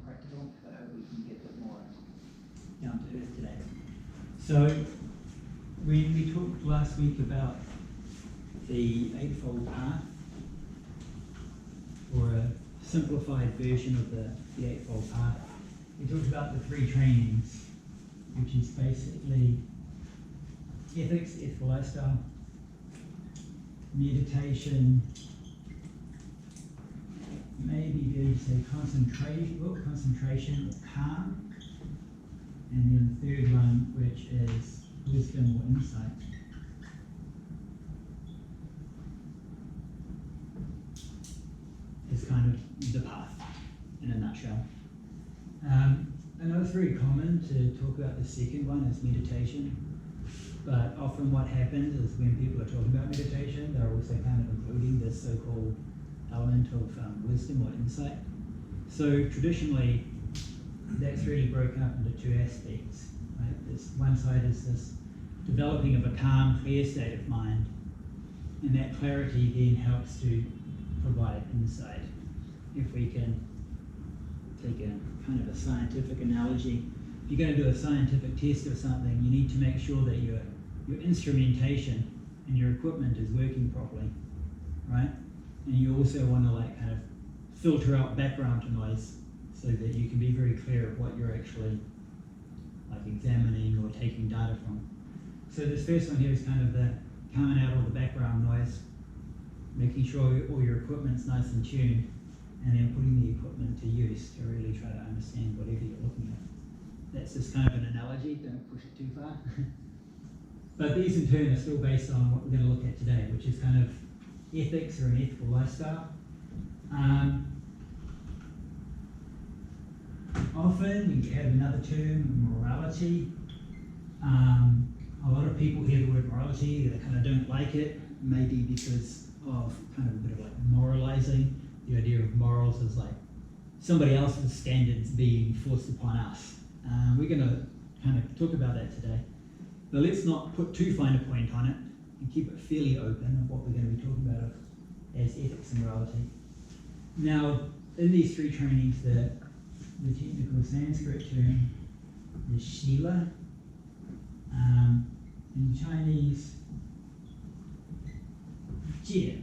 practical, but I hope we can get a bit more down to earth today. So when we talked last week about the Eightfold Path, or a simplified version of the Eightfold Path, we talked about the three trainings, which is basically ethics, ethical lifestyle, meditation, maybe you say concentration, or calm, and then the third one, which is wisdom or insight. Is kind of the path in a nutshell. I know it's very common to talk about the second one as meditation, but often what happens is when people are talking about meditation, they're also kind of including this so-called element of wisdom or insight. So traditionally, that's really broken up into two aspects. Right? This one side is this developing of a calm, clear state of mind, and that clarity then helps to provide insight. If we can take a kind of a scientific analogy, if you're going to do a scientific test of something, you need to make sure that your instrumentation and your equipment is working properly, right? And you also want to like kind of filter out background noise so that you can be very clear of what you're actually like examining or taking data from. So this first one here is kind of the calming out all the background noise, making sure all your equipment's nice and tuned, and then putting the equipment to use to really try to understand whatever you're looking at. That's just kind of an analogy, don't push it too far. But these in turn are still based on what we're going to look at today, which is kind of ethics or an ethical lifestyle. Often we have another term, morality. A lot of people hear the word morality, they kind of don't like it, maybe because of kind of a bit of like moralizing. The idea of morals is like somebody else's standards being forced upon us. We're going to kind of talk about that today. But let's not put too fine a point on it and keep it fairly open of what we're going to be talking about as ethics and morality. Now, in these three trainings, the technical Sanskrit term is Shila. In Chinese, Jie.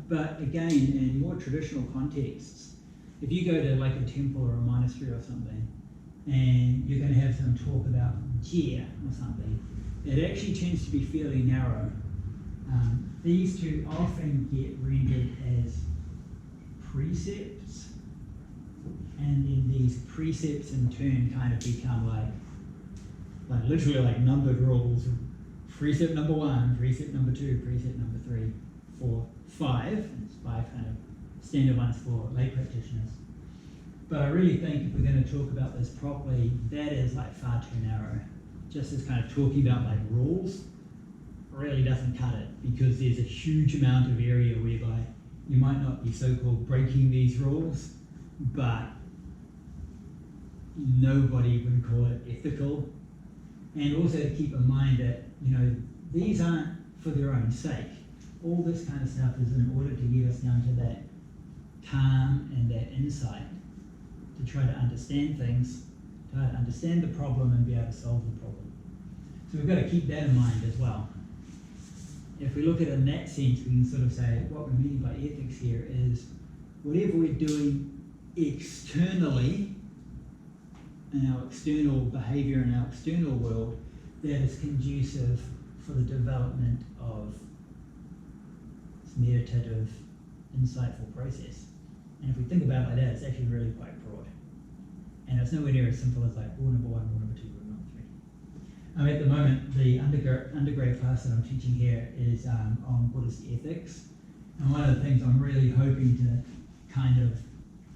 But again, in more traditional contexts, if you go to like a temple or a monastery or something, and you're going to have some talk about jie or something, it actually tends to be fairly narrow. These two often get rendered as precepts, and then these precepts in turn kind of become like literally like numbered rules. Precept number 1, precept number 2, precept number 3, 4, 5. It's 5 kind of standard ones for lay practitioners. But I really think if we're going to talk about this properly, that is like far too narrow. Just as kind of talking about like rules really doesn't cut it, because there's a huge amount of area whereby you might not be so-called breaking these rules, but nobody would call it ethical. And also to keep in mind that, you know, these aren't for their own sake. All this kind of stuff is in order to get us down to that calm and that insight, to try to understand things, try to understand the problem and be able to solve the problem. So we've got to keep that in mind as well. If we look at it in that sense, we can sort of say what we're meaning by ethics here is whatever we're doing externally in our external behavior in our external world that is conducive for the development of this meditative, insightful process. And if we think about it like that, it's actually really quite broad. And it's nowhere near as simple as like rule number 1, rule number 2, rule number 3. At the moment, the undergrad class that I'm teaching here is on Buddhist ethics. And one of the things I'm really hoping to kind of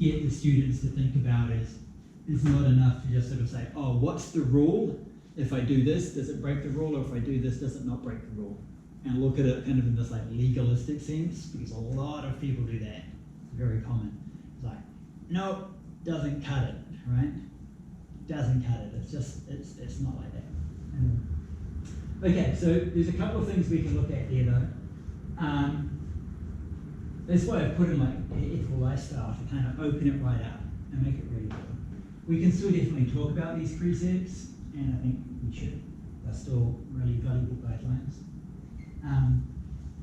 get the students to think about is it's not enough to just sort of say, oh, what's the rule? If I do this, does it break the rule? Or if I do this, does it not break the rule? And look at it kind of in this like legalistic sense, because a lot of people do that. It's very common. It's like, no, doesn't cut it, right? Doesn't cut it. It's just, it's not like that. Okay, so there's a couple of things we can look at there though. That's why I've put in like ethical lifestyle to kind of open it right up and make it really good. We can still definitely talk about these precepts, and I think we should. They're still really valuable guidelines.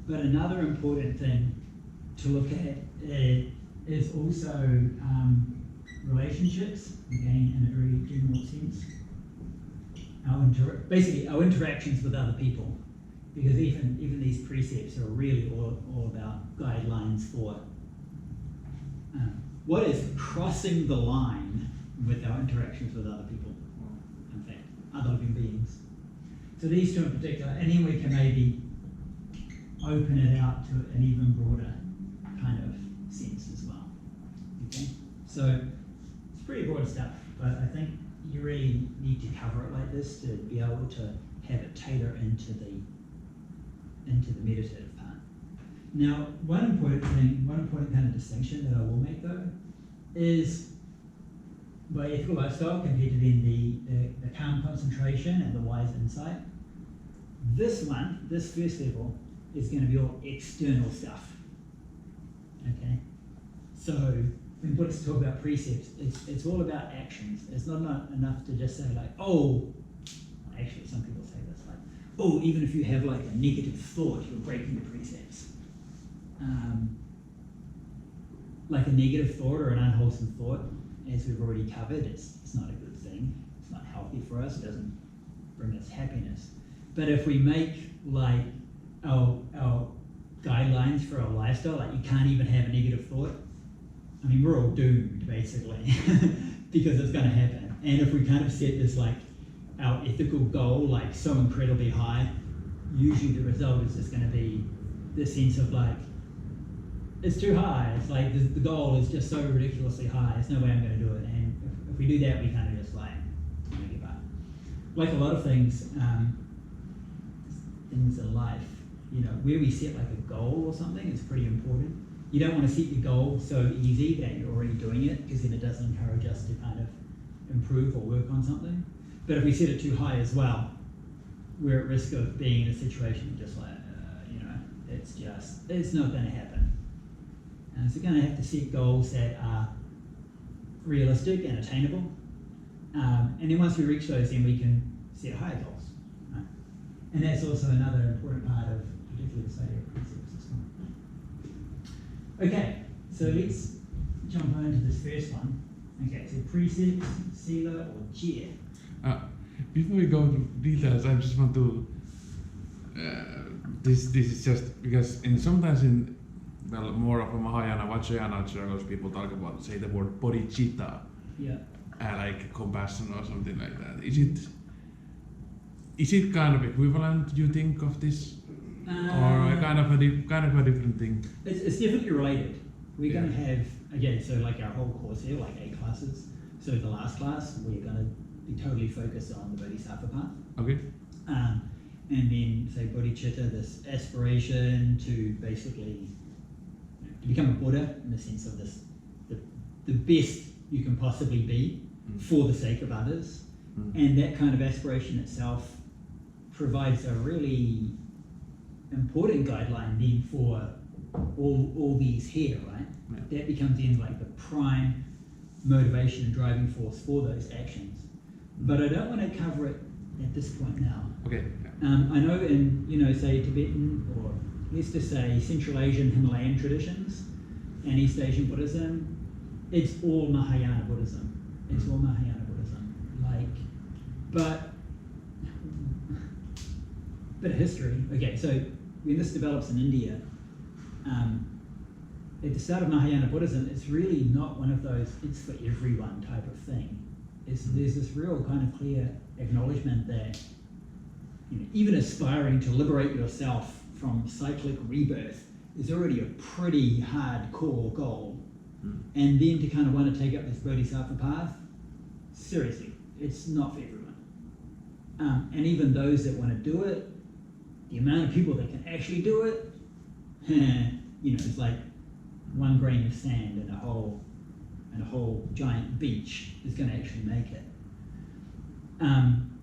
But another important thing to look at is also relationships, again in a very general sense. Basically our interactions with other people, because even these precepts are really all about guidelines for what is crossing the line with our interactions with other people, in fact, other living beings. So these two in particular, and then we can maybe open it out to an even broader kind of sense as well. Okay, so it's pretty broad stuff, but I think you really need to cover it like this to be able to have it tailor into the meditative part. Now, one important kind of distinction that I will make though is by ethical lifestyle compared to then the calm concentration and the wise insight. This first level, is going to be all external stuff. Okay, so when Buddhists talk about precepts, it's all about actions. It's not enough to just say like, oh, actually some people say this, like, oh, even if you have like a negative thought, you're breaking the precepts. Like a negative thought or an unwholesome thought, as we've already covered, it's not a good thing. It's not healthy for us. It doesn't bring us happiness. But if we make like our guidelines for our lifestyle, like you can't even have a negative thought, I mean, we're all doomed basically because it's going to happen. And if we kind of set this like our ethical goal like so incredibly high, usually the result is just going to be this sense of like, it's too high. It's like the goal is just so ridiculously high. There's no way I'm going to do it. And if we do that, we kind of just like, I'm going to give up. Like a lot of things in life, you know, where we set like a goal or something is pretty important. You don't want to set your goal so easy that you're already doing it, because then it doesn't encourage us to kind of improve or work on something. But if we set it too high as well, we're at risk of being in a situation just like, you know, it's not going to happen. So we're going to have to set goals that are realistic and attainable. And then once we reach those, then we can set higher goals. Right? And that's also another important part of particularly the study of precepts as well. Okay, so let's jump on into this first one. Okay, so precepts, sila, or jia. Before we go into details, I just want to. This is just because sometimes in more of a Mahayana, Vajrayana circles, people talk about, say, the word bodhicitta, yeah, like compassion or something like that. Is it kind of equivalent? Do you think of this, or kind of a different thing? It's definitely related. We're going to have, again, so like our whole course here, like 8 classes. So the last class, we're going to be totally focused on the Bodhisattva path. Okay. And then, say, bodhicitta, this aspiration to basically to become a Buddha in the sense of this, the best you can possibly be for the sake of others. And that kind of aspiration itself provides a really important guideline then for all these here, right? Yeah. That becomes then like the prime motivation and driving force for those actions. But I don't want to cover it at this point now. Okay. I know in, you know, say Tibetan, or let's just say Central Asian Himalayan traditions and East Asian Buddhism, it's all Mahayana Buddhism. It's all Mahayana Buddhism. But bit of history. Okay, so when this develops in India, at the start of Mahayana Buddhism, it's really not one of those it's for everyone type of thing. There's this real kind of clear acknowledgement that, you know, even aspiring to liberate yourself from cyclic rebirth is already a pretty hardcore goal. And then to kind of want to take up this bodhisattva path, seriously, it's not for everyone. And even those that want to do it, the amount of people that can actually do it, you know, it's like 1 grain of sand in a whole giant beach is going to actually make it.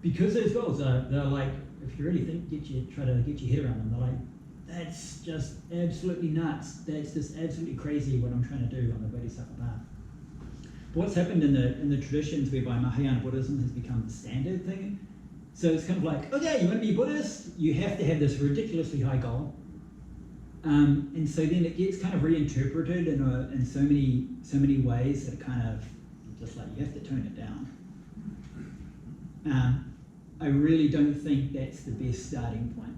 Because those goals they're like, if you really try to get your head around them, they're like, that's just absolutely nuts. That's just absolutely crazy what I'm trying to do on the Bodhisattva path. what's happened in the traditions whereby Mahayana Buddhism has become the standard thing. So it's kind of like, okay, you want to be Buddhist, you have to have this ridiculously high goal. And so then it gets kind of reinterpreted in so many ways that it kind of just like you have to tone it down. I really don't think that's the best starting point.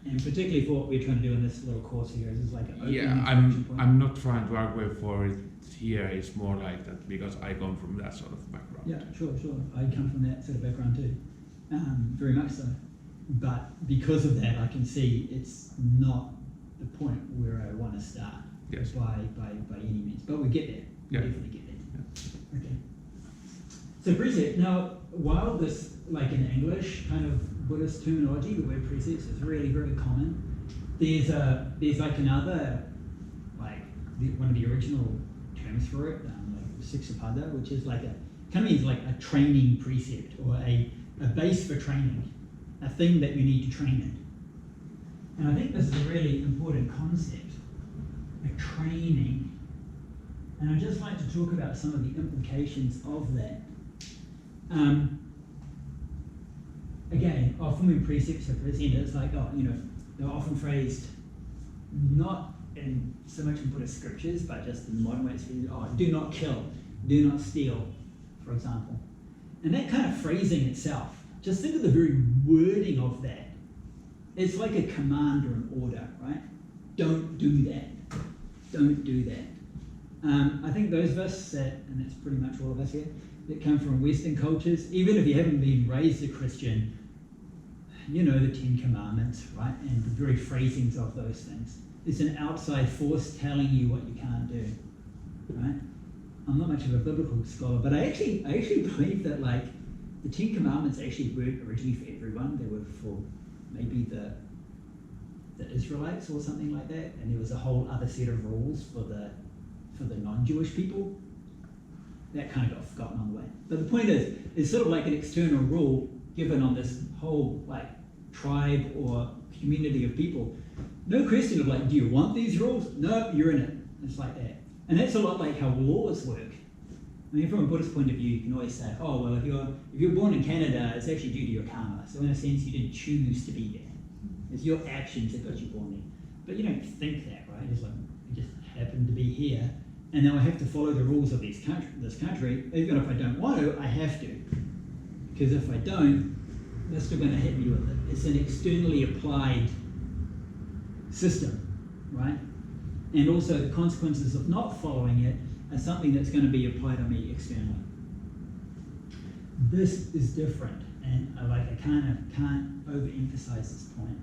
And particularly for what we're trying to do in this little course here is like an open introduction point. I'm not trying to argue for it here. It's more like that because I come from that sort of background. Yeah, sure. I come from that sort of background too, very much so. But because of that, I can see it's not the point where I want to start. Yes. By any means, but we get there. Yeah. We definitely get there. Yeah. Okay. So precept. Now, while this, like in English, kind of Buddhist terminology, the word precepts is really very common. There's like another, like one of the original terms for it, like sikshapada, which is like kind of means like a training precept or a base for training, a thing that you need to train in. And I think this is a really important concept, a training. And I'd just like to talk about some of the implications of that. Again, often when precepts are presented, it's like, they're often phrased not in so much in Buddhist scriptures, but just in the modern way, it's do not kill, do not steal, for example. And that kind of phrasing itself, just think of the very wording of that. It's like a command or an order, right? Don't do that. Don't do that. I think those of us and that's pretty much all of us here, that come from Western cultures, even if you haven't been raised a Christian, you know the Ten Commandments, right? And the very phrasings of those things. It's an outside force telling you what you can't do, right? I'm not much of a biblical scholar, but I actually believe that like the Ten Commandments actually weren't originally for everyone. They were for maybe the Israelites or something like that, and there was a whole other set of rules for the non-Jewish people. That kind of got forgotten on the way. But the point is, it's sort of like an external rule given on this whole like tribe or community of people. No question of like, do you want these rules? No, you're in it. It's like that. And that's a lot like how laws work. I mean, from a Buddhist point of view, you can always say, oh, well, if you're born in Canada, it's actually due to your karma. So in a sense, you didn't choose to be there. It's your actions that got you born there. But you don't think that, right? It's like, I just happened to be here, and now I have to follow the rules of this country. Even if I don't want to, I have to. Because if I don't, they're still going to hit me with it. It's an externally applied system, right? And also the consequences of not following it are something that's going to be applied on me externally. This is different, and I can't overemphasize this point,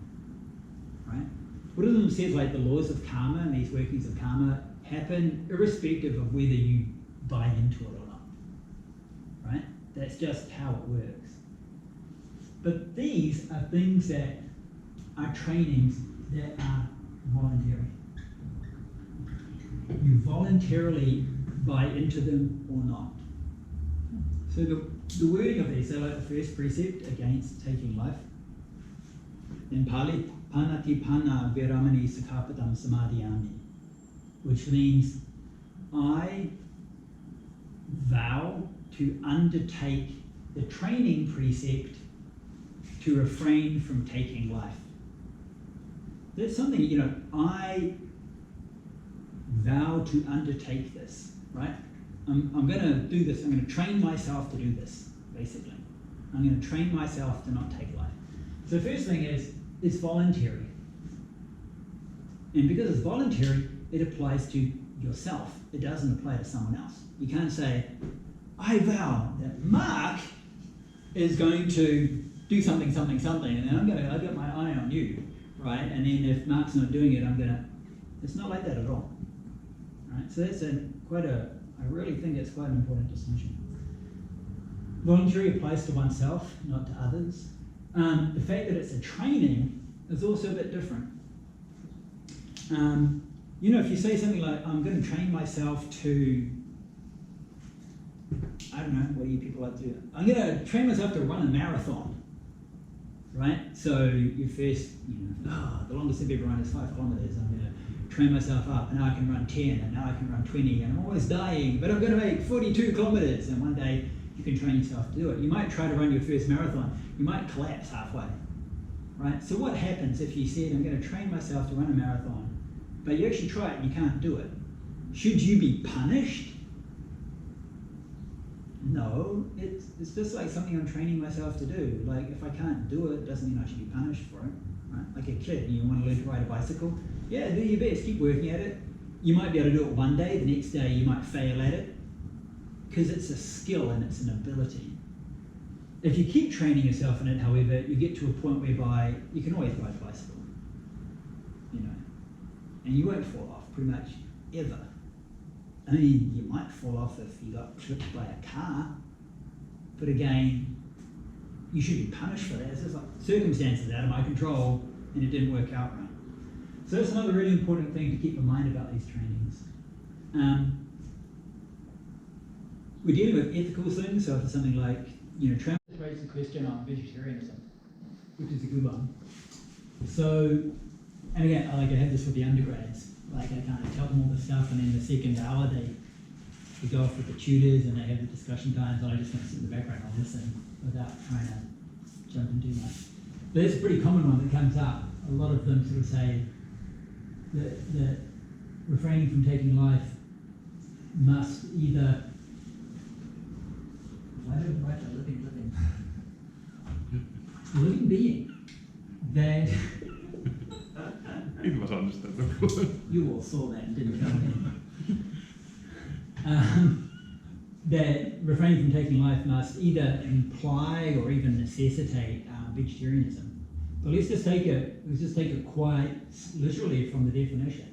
right? Buddhism says like the laws of karma and these workings of karma happen irrespective of whether you buy into it or not, right? That's just how it works. But these are things that are trainings that are voluntary. You voluntarily buy into them or not. So the wording of these, so like the first precept against taking life, in Pali, panati panna viramani sakapadam samadhyami, which means I vow to undertake the training precept to refrain from taking life. That's something, I vow to undertake this, right? I'm going to do this. I'm going to train myself to do this, basically. I'm going to train myself to not take life. So the first thing is, it's voluntary. And because it's voluntary, it applies to yourself. It doesn't apply to someone else. You can't say, I vow that Mark is going to do something, and then I've got my eye on you, right? And then if Mark's not doing it, it's not like that at all. Right? So that's I really think it's quite an important distinction. Voluntary applies to oneself, not to others. The fact that it's a training is also a bit different. If you say something like, I'm going to train myself to, I don't know, what do you people like to do? I'm going to train myself to run a marathon. right? So your first, the longest I've ever run is 5 kilometers. I'm going to train myself up, and now I can run 10, and now I can run 20, and I'm always dying, but I'm going to make 42 kilometers, and one day you can train yourself to do it. You might try to run your first marathon. You might collapse halfway, right? So what happens if you said, I'm going to train myself to run a marathon, but you actually try it and you can't do it? Should you be punished? No, it's just like something I'm training myself to do. Like, if I can't do it, doesn't mean I should be punished for it, right? Like a kid, you want to learn to ride a bicycle? Yeah, do your best, keep working at it. You might be able to do it one day, the next day you might fail at it, because it's a skill and it's an ability. If you keep training yourself in it, however, you get to a point whereby you can always ride a bicycle, and you won't fall off pretty much ever. I mean, you might fall off if you got tripped by a car, but again, you should be punished for that. It's just like circumstances out of my control, and it didn't work out right. So that's another really important thing to keep in mind about these trainings. We're dealing with ethical things, so if it's something like, Trump raised the question on vegetarianism, which is a good one. So, and again, I have this with the undergrads. Like, I kind of tell them all the stuff, and then the second hour they go off with the tutors and they have the discussion times, and I just want to sit in the background and listen without trying to jump in too much. But it's a pretty common one that comes up. A lot of them sort of say that refraining from taking life must either... Why don't I write a living being that... It was understandable. You all saw that and didn't tell me. That refraining from taking life must either imply or even necessitate vegetarianism. But let's just take it quite literally from the definition.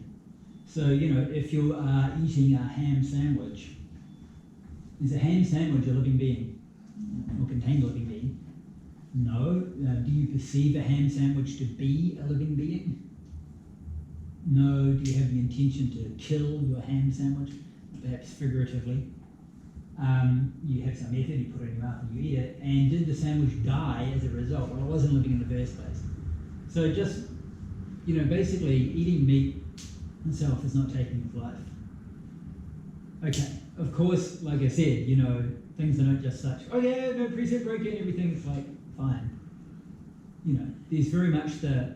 So, if you are eating a ham sandwich, is a ham sandwich a living being or contain a living being? No. Do you perceive a ham sandwich to be a living being? No. Do you have the intention to kill your ham sandwich? Perhaps figuratively. You have some method, you put it in your mouth and you eat it. And did the sandwich die as a result? Well, it wasn't living in the first place. So just, basically eating meat itself is not taking life. Okay, of course, like I said, things are not just such, oh yeah, no precept broken, everything's like fine. There's very much the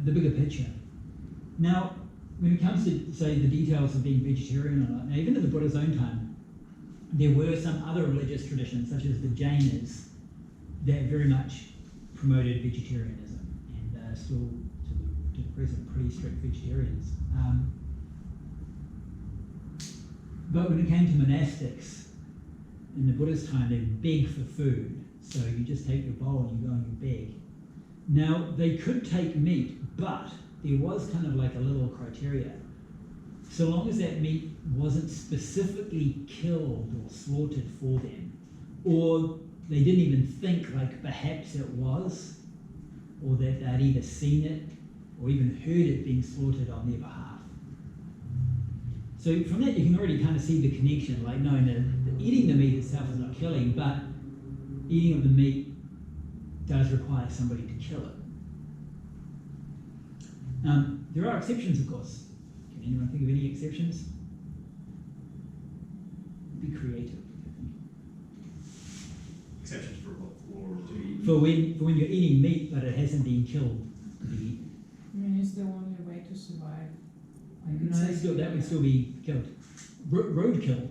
bigger picture. Now, when it comes to, say, the details of being vegetarian or not, now even in the Buddha's own time, there were some other religious traditions, such as the Jainas, that very much promoted vegetarianism, and still, to the present, pretty strict vegetarians. But when it came to monastics, in the Buddha's time, they begged for food. So you just take your bowl and you go and you beg. Now, they could take meat, but there was kind of like a little criteria. So long as that meat wasn't specifically killed or slaughtered for them, or they didn't even think like perhaps it was, or that they'd either seen it or even heard it being slaughtered on their behalf. So from that you can already kind of see the connection, like no, eating the meat itself is not killing, but eating of the meat does require somebody to kill it. There are exceptions, of course. Can anyone think of any exceptions? Be creative. Exceptions for what? For when you're eating meat, but it hasn't been killed to be eaten. I mean, it's the only way to survive. No, that would still be killed. Roadkill.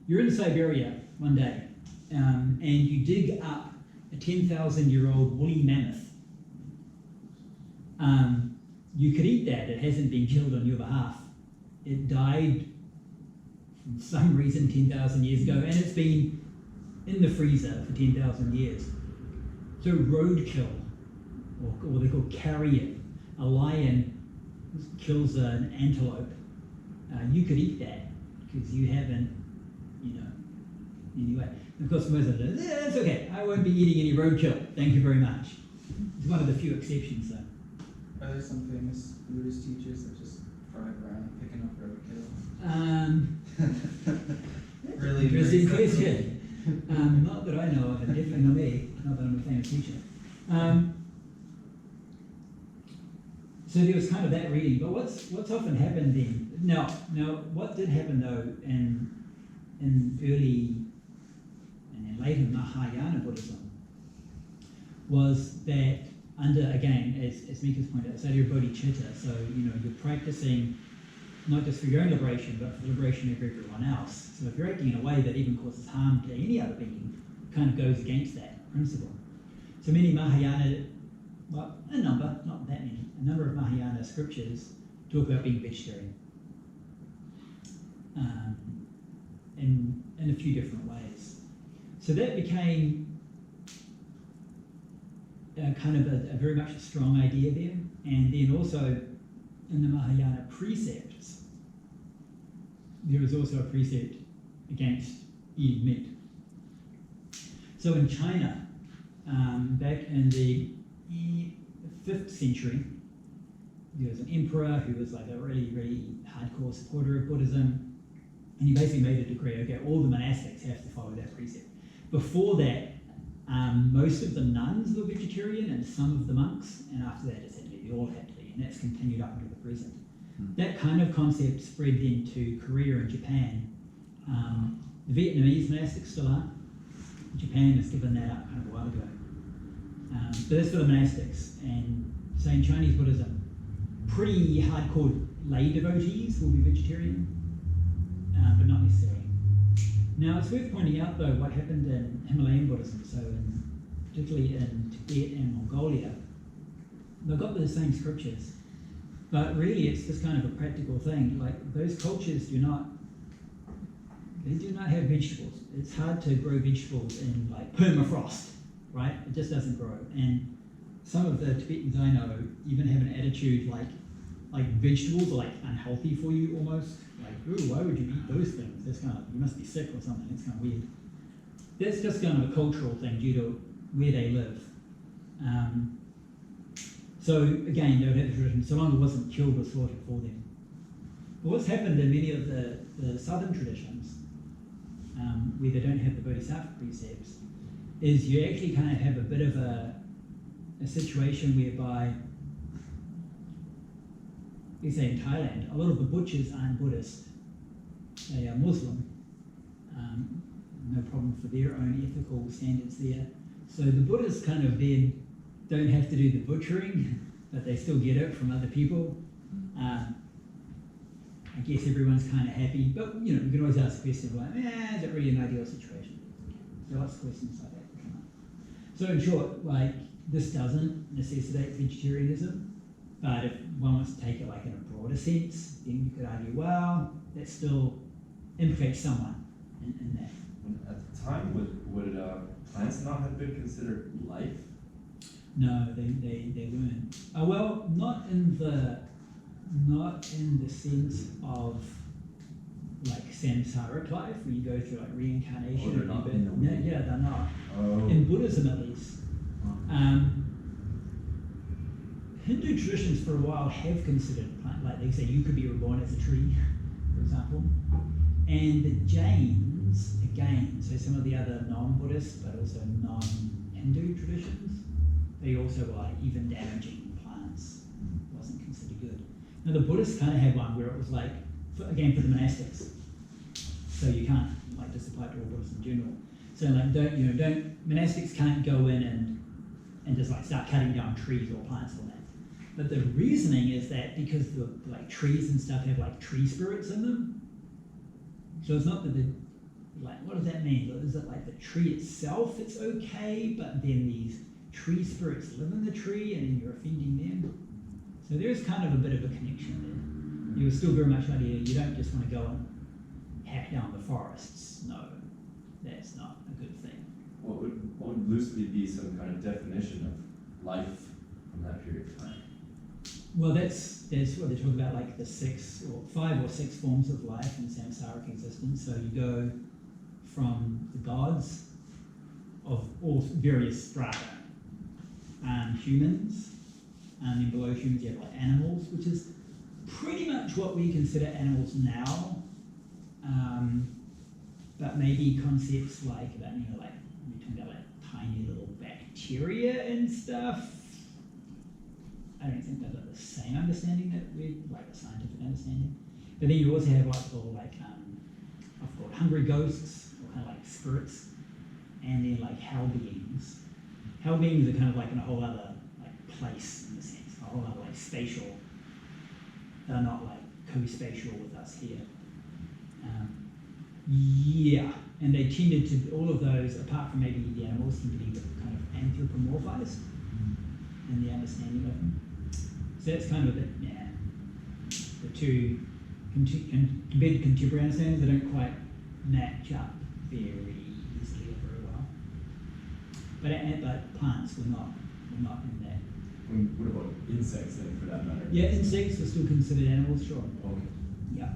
You're in Siberia one day, and you dig up a 10,000-year-old woolly mammoth. You could eat that. It hasn't been killed on your behalf. It died for some reason 10,000 years ago, and it's been in the freezer for 10,000 years. So roadkill, or what they call carrion, a lion kills an antelope. You could eat that because you haven't, anyway. Of course, most of them, it's okay. I won't be eating any roadkill. Thank you very much. It's one of the few exceptions, though. Are there some famous Buddhist teachers that just drive around picking up roadkill? Um, Really Interesting brings that question. Not that I know of, and definitely not me, not that I'm a famous teacher. So there was kind of that reading, but what's often happened then? Now, what did happen though in early and then later Mahayana Buddhism was that under, again, as Mika's pointed out, sadhya bodhicitta, so you're practicing not just for your own liberation, but for the liberation of everyone else. So if you're acting in a way that even causes harm to any other being, kind of goes against that principle. So many Mahayana, well, a number, not that many, a number of Mahayana scriptures talk about being vegetarian in a few different ways. So that became kind of a very much a strong idea there. And then also in the Mahayana precepts, there is also a precept against eating meat. So in China, back in the 5th century, there was an emperor who was like a really, really hardcore supporter of Buddhism, and he basically made a decree, okay, all the monastics have to follow that precept. Before that, most of the nuns were vegetarian and some of the monks, and after that, they all had to be, and that's continued up until the present. That kind of concept spread then to Korea and Japan. The Vietnamese monastics still aren't. Japan has given that up kind of a while ago. But that's for the monastics. And so in Chinese Buddhism, pretty hardcore lay devotees will be vegetarian, but not necessarily. Now it's worth pointing out though what happened in Himalayan Buddhism, so particularly in Tibet and Mongolia. They've got the same scriptures, but really it's just kind of a practical thing. Like those cultures do not have vegetables. It's hard to grow vegetables in like permafrost, right? It just doesn't grow. And some of the Tibetans I know even have an attitude like vegetables are like unhealthy for you almost. Like, ooh, why would you eat those things? That's kind of, you must be sick or something. It's kind of weird. That's just kind of a cultural thing due to where they live. So again, they would have the tradition, so long as it wasn't killed or slaughtered for them. But what's happened in many of the southern traditions, where they don't have the Bodhisattva precepts, is you actually kind of have a bit of a situation whereby, let's say in Thailand, a lot of the butchers aren't Buddhist. They are Muslim. No problem for their own ethical standards there. So the Buddhists kind of then don't have to do the butchering, but they still get it from other people. I guess everyone's kind of happy, but you can always ask questions like, is it really an ideal situation? There are lots of questions like that come up. So in short, like this doesn't necessitate vegetarianism, but if one wants to take it like in a broader sense, then you could argue, well, that still implicates someone in that. At the time, would plants not have been considered life? No, they weren't. Well, not in the sense of like samsaric life, where you go through like reincarnation. Oh, they're not in the yeah, they're not. Oh. In Buddhism, at least. Hindu traditions for a while have considered plant, like they say you could be reborn as a tree, for example. And the Jains, again, so some of the other non-Buddhist but also non-Hindu traditions, they also were like even damaging plants wasn't considered good. Now the Buddhists kind of had one where it was like, for the monastics. So you can't, like just apply it to all Buddhists in general. So like monastics can't go in and just like start cutting down trees or plants or that. But the reasoning is that because the like trees and stuff have like tree spirits in them. So it's not that what does that mean? Is it like the tree itself it's okay, but then these tree spirits live in the tree and then you're offending them? So there's kind of a bit of a connection there. You're still very much idea you don't just want to go and hack down the forests. No, that's not a good thing. What would loosely be some kind of definition of life from that period of time? Well, that's what they talk about, like the 5 or 6 forms of life in samsaric existence. So you go from the gods of all various strata, humans, and then below humans you have like animals, which is pretty much what we consider animals now. but maybe concepts like about, like we're talking about like tiny little bacteria and stuff. I don't think they've got the same understanding that we like, the scientific understanding. But then you also have what I call like I've called hungry ghosts, or kind of like spirits, and then like hell beings. Hell beings are kind of like in a whole other like place in a sense, a whole other like spatial. They're not like co-spatial with us here. Yeah, and they tended to, all of those, apart from maybe the animals, tend to be kind of anthropomorphized in the understanding of them. So that's kind of the two compared to contemporary understandings, they don't quite match up very easily or very well. But plants, we're not in that. What about insects then, for that matter? Yeah, insects are still considered animals, sure. Okay. Yeah.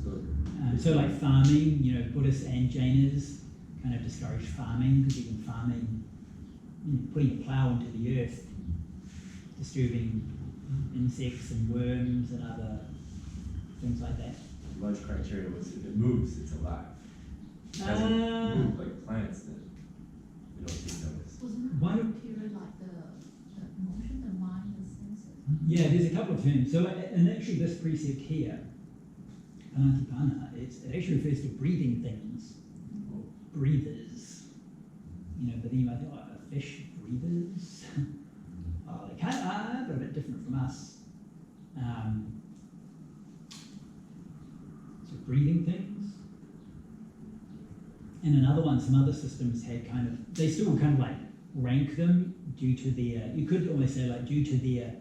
So So like farming, Buddhists and Jainas kind of discourage farming, because even farming, putting a plow into the earth, disturbing insects and worms and other things like that. large criteria was if it moves, it's alive. It doesn't move like plants, then we don't take notice. Wasn't Why- it period like the emotion, the mind, the senses? Yeah, there's a couple of terms. So, and actually this precept here, Panatipana, it actually refers to breathing things, breathers. But then you might think, oh, are fish breathers? Oh, they kind of are, but a bit different from us. So breathing things. And another one, some other systems had they still kind of like rank them due to their, you could almost say like due to their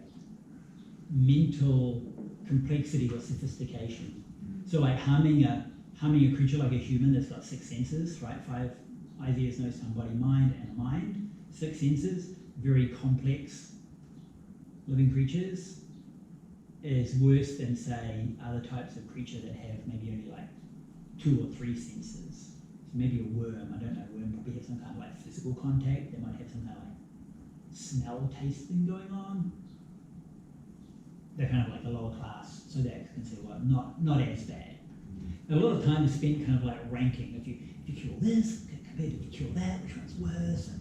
mental complexity or sophistication. So like harming a creature like a human that's got 6 senses, right? 5 eyes, ears, nose, tongue, body, mind, and a mind. 6 senses, very complex living creatures, is worse than say other types of creature that have maybe only like 2 or 3 senses. So maybe a worm, I don't know, a worm probably has some kind of like physical contact, they might have some kind of like smell, taste thing going on. They're kind of like a lower class, so they're considered like not as bad. A lot of time is spent kind of like ranking. If you kill this compared to if you kill that, which one's worse, and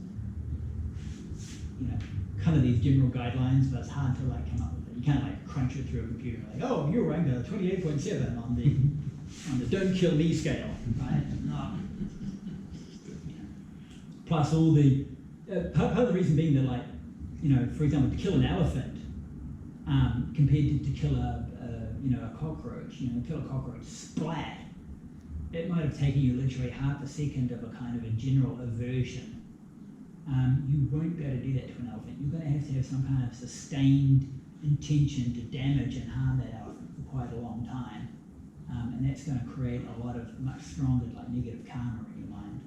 kind of these general guidelines, but it's hard to like come up with it. You can't like crunch it through a computer like, oh, you're ranked a 28.7 on the don't kill me scale, right? No. Plus all the part of the reason being that like, for example, to kill an elephant. Compared to kill a cockroach, kill a cockroach, splat. It might have taken you literally half a second of a kind of a general aversion. You won't be able to do that to an elephant. You're going to have some kind of sustained intention to damage and harm that elephant for quite a long time. And that's going to create a lot of much stronger like negative karma in your mind.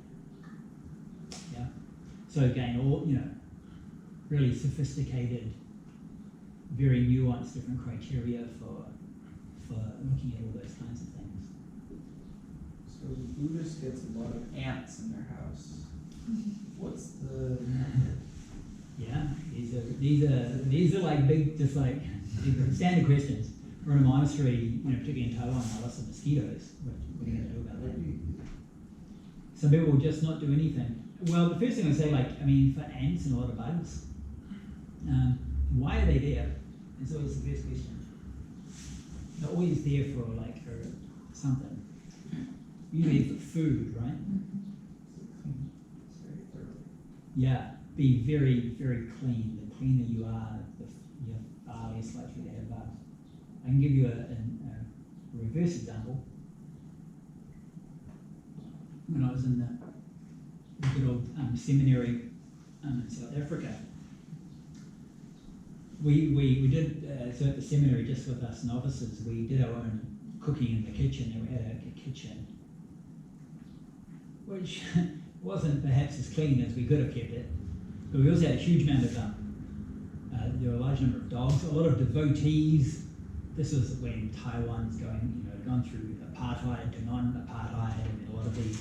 Yeah. So again, all really sophisticated, very nuanced different criteria for looking at all those kinds of things. So the Buddhist gets a lot of ants in their house. What's the method? Yeah, these are like big, just like standard questions. We're in a monastery, particularly in Taiwan, lots of mosquitoes. What are you going to do about that? Some people will just not do anything. Well, the first thing I say, for ants and a lot of bugs, why are they there? It's always the first question. They're always there for something. Usually for food, right? It's very thorough. Yeah, be very, very clean. The cleaner you are, you're far less likely to have bugs. I can give you a reverse example. When I was in the good old seminary in South Africa, we did, so at the seminary, just with us novices, we did our own cooking in the kitchen, and we had a kitchen, which wasn't perhaps as clean as we could have kept it, but we also had a huge amount of, there were a large number of dogs, a lot of devotees. This was when Taiwan's gone through apartheid to non-apartheid, and a lot of these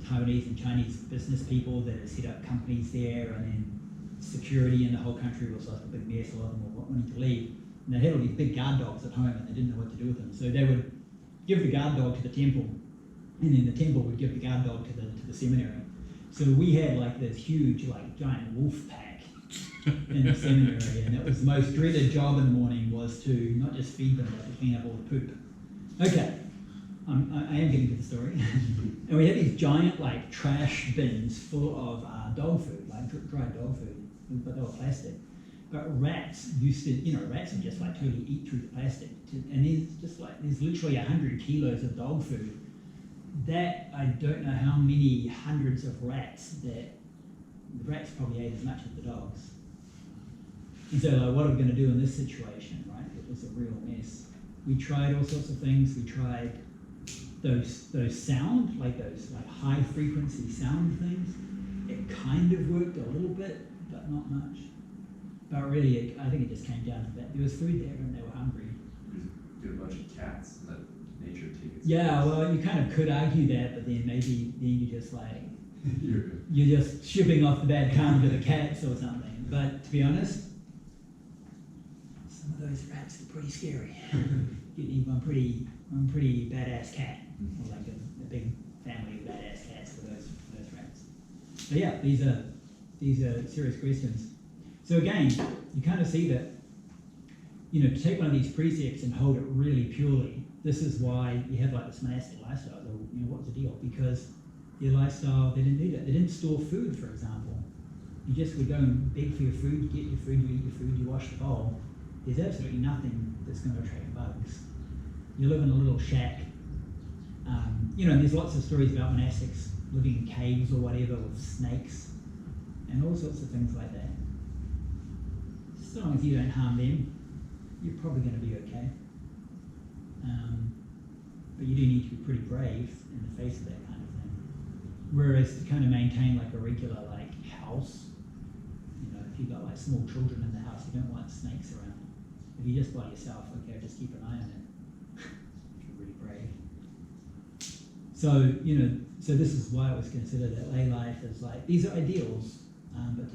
Taiwanese and Chinese business people that had set up companies there, and then security in the whole country was like a big mess. A lot of them were wanting to leave. And they had all these big guard dogs at home, and they didn't know what to do with them. So they would give the guard dog to the temple, and then the temple would give the guard dog to the seminary. So we had like this huge, like giant wolf pack in the seminary, and that was the most dreaded job in the morning, was to not just feed them, but to clean up all the poop. Okay, I am getting to the story. And we had these giant like trash bins full of dog food, like dried dog food, but they were plastic. But rats used to, rats would just like totally eat through the plastic. And there's literally 100 kilos of dog food. That, I don't know how many hundreds of rats that the rats probably ate as much as the dogs. And so like, what are we going to do in this situation, right? It was a real mess. We tried all sorts of things. We tried those sound, like those like high frequency sound things. It kind of worked a little bit, but not much. But really, I think it just came down to that. There was food there and they were hungry. Get a bunch of cats and let nature take its Yeah, place. well, you kind of could argue that, but then maybe you just like, You're you're just shipping off the bad karma to the cats or something. But to be honest, some of those rats are pretty scary. Get even one pretty badass cat, or like a big family of badass cats for those rats. But yeah, these are serious questions. So again, you kind of see that, to take one of these precepts and hold it really purely, this is why you have like this monastic lifestyle. What was the deal? Because their lifestyle, they didn't need it. They didn't store food, for example. You just would go and beg for your food, get your food, you eat your food, you wash the bowl. There's absolutely nothing that's going to attract bugs. You live in a little shack. And there's lots of stories about monastics living in caves or whatever with snakes and all sorts of things like that. So long as you don't harm them, you're probably going to be okay. But you do need to be pretty brave in the face of that kind of thing. Whereas to kind of maintain like a regular like house, if you've got like small children in the house, you don't want snakes around. If you're just by yourself, okay, just keep an eye on it. If you're really brave. So, so this is why it was considered that lay life is like, these are ideals, but to